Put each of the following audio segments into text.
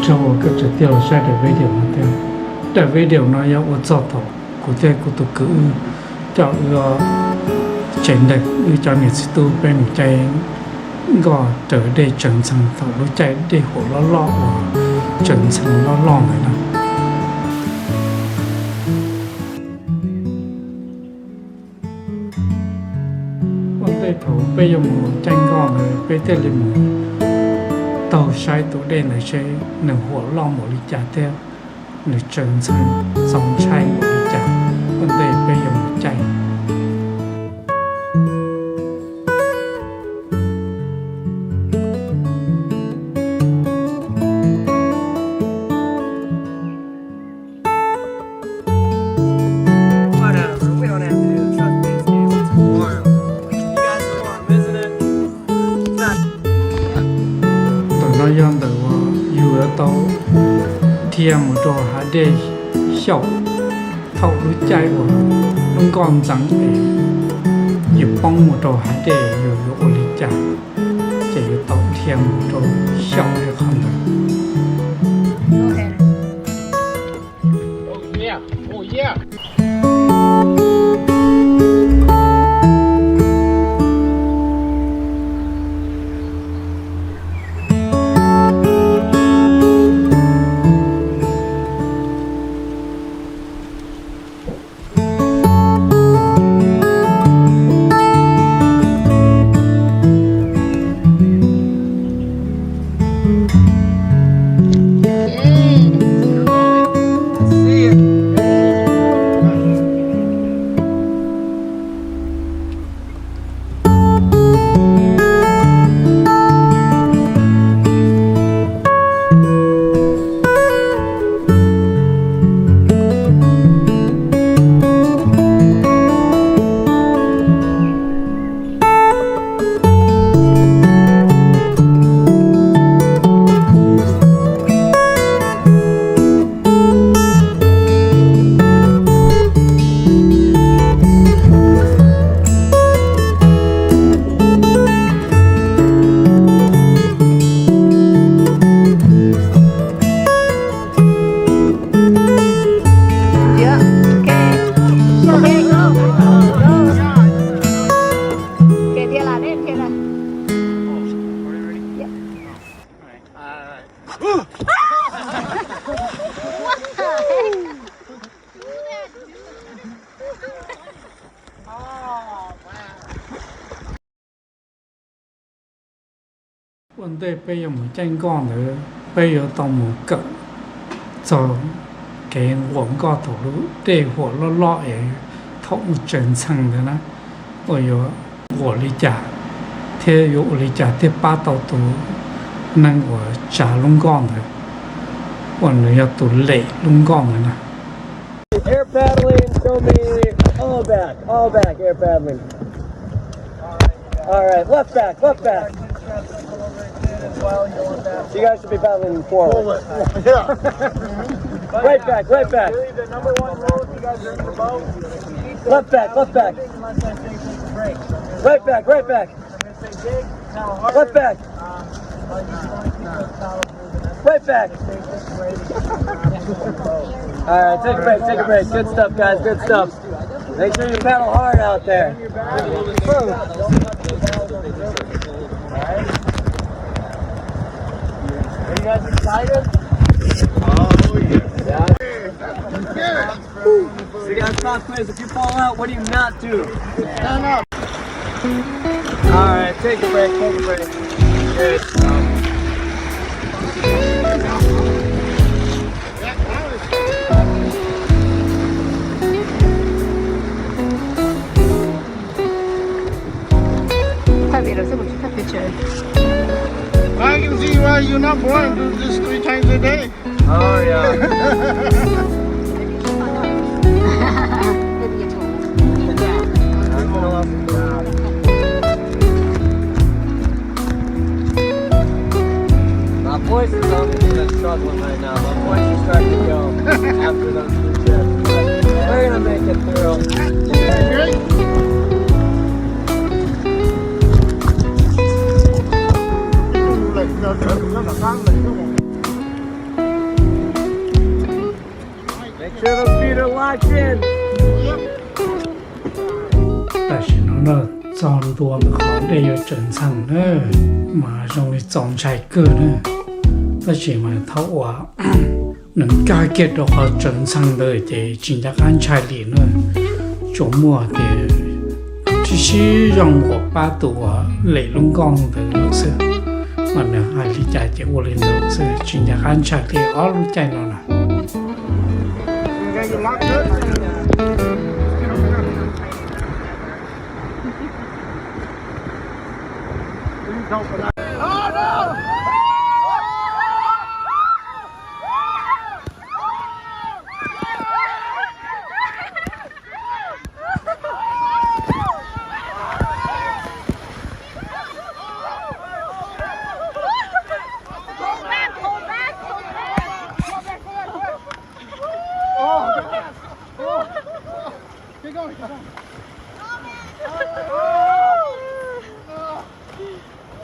cho cái chỉ tiêu là sai để video mà theo để video nó yêu ở chỗ đó cụ thể cụ tôi cứ cho chạy đẹp cho người sĩ tu bên chạy gò trở để chân sang thầu đối chạy để hộ lo chân sang lo này nè vấn đề thầu bây giờ một tranh gò này bây giờ là một tàu sai tụ đen này sẽ nằm hộ lo một lý trả theo nửa chân sang dòng chai một lý trả vấn đề bây giờ một chạy dân từ vừa tàu thiên một trò hạ đề hiệu thầu đối chạy của luôn còn rằng để giúp bóng một trò hạ đề dù lý trả chỉ tàu thiên một trò hiệu để không được Oh yeah, oh yeah. vấn đề bây giờ một tranh con nữa bây giờ tao một cận cho cái quảng cáo thủ lũ để họ lo ấy thấu một chân sang nữa nè rồi họ lý trả thế họ lý trả thế ba tàu tù năng của trả lông con rồi còn nữa tù lệ lông con rồi nè air paddling show me all back air paddling all right left back you guys should be paddling forward. Yeah. Right back. The number one rule if you guys are in the boat. Left back. Unless I say break. Right back. I'm going to say dig, paddle harder. Left back. Right back. All right, take a break. Good stuff, guys. Good stuff. Make sure you paddle hard out there. Are you guys excited? Oh yeah. So you guys, cosplayers, if you fall out, what do you not do? Stand up. All right, take a break. Good stuff. I can see why you're not born to do this 3 times a day. Oh yeah. My voice is obviously struggling right now. My voice is starting to go after those 2 trips. We're gonna make it through. Great. Nó cả căng này. Sure those feet are locked in. 但是呢，装多的好得有正常呢，马上的装才够呢。但是嘛，他话能加结的话正常的的，真的安全里呢，周末的，只是让我把多理论讲的是，我呢还理解的我领导是真的安全的，我理解了呢。 You got your lock good? Oh no! Keep going, keep going.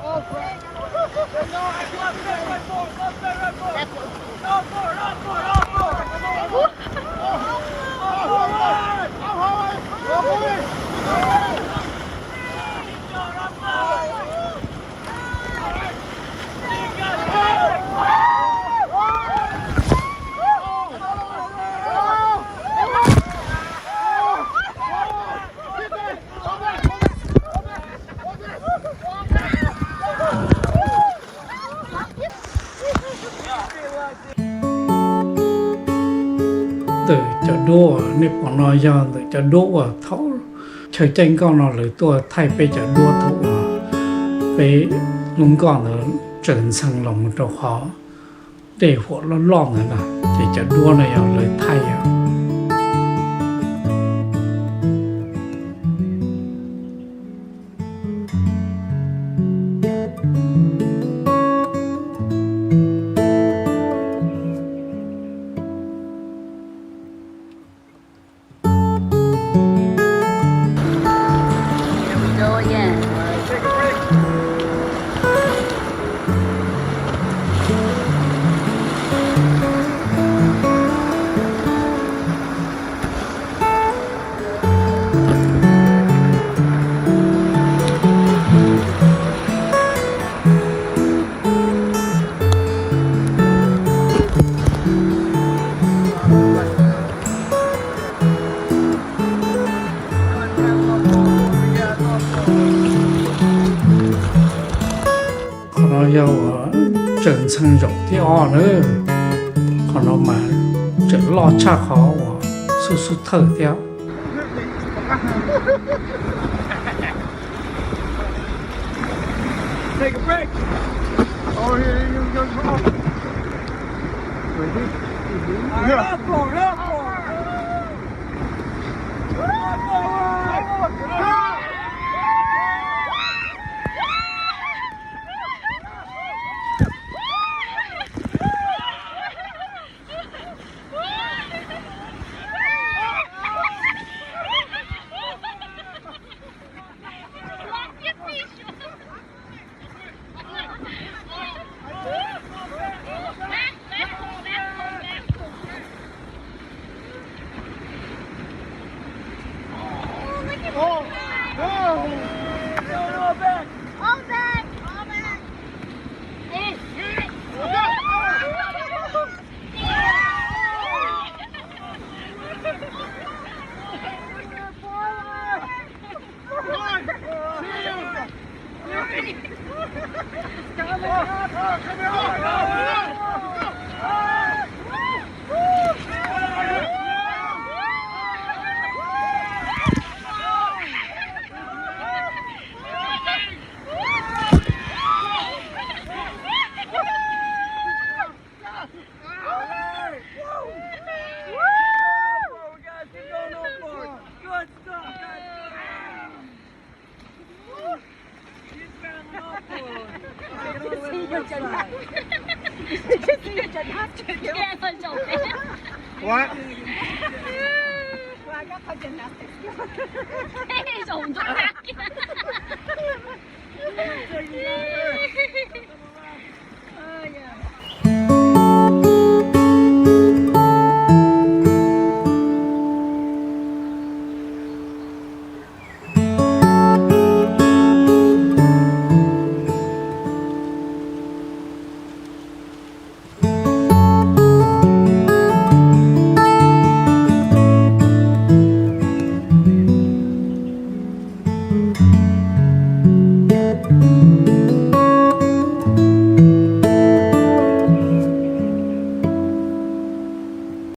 Oh, crap. No, left foot, right foot, left foot, right foot. Left foot. No, forward, up forward, up forward. từ cho đua nếu bọn nó do từ cho đua thấu chơi tranh con nó lấy tua thay bây giờ đua thấu về luôn còn ở trần sang lòng cho họ để họ nó lo nữa nè để cho đua này lấy thay Go again. Take a break. เขา要正常肉的哦呢，เขา嘛จะรอชาเขาสุดๆเถิดเดียว Take a break. Oh, here you go. Ready? Yeah. Up forward, up forward. Up forward. Oh, no. No, back. All back. All back. Good stuff. Keep battling up forward. Take it all the way to the left side. What? 这种都打。 Take it out there.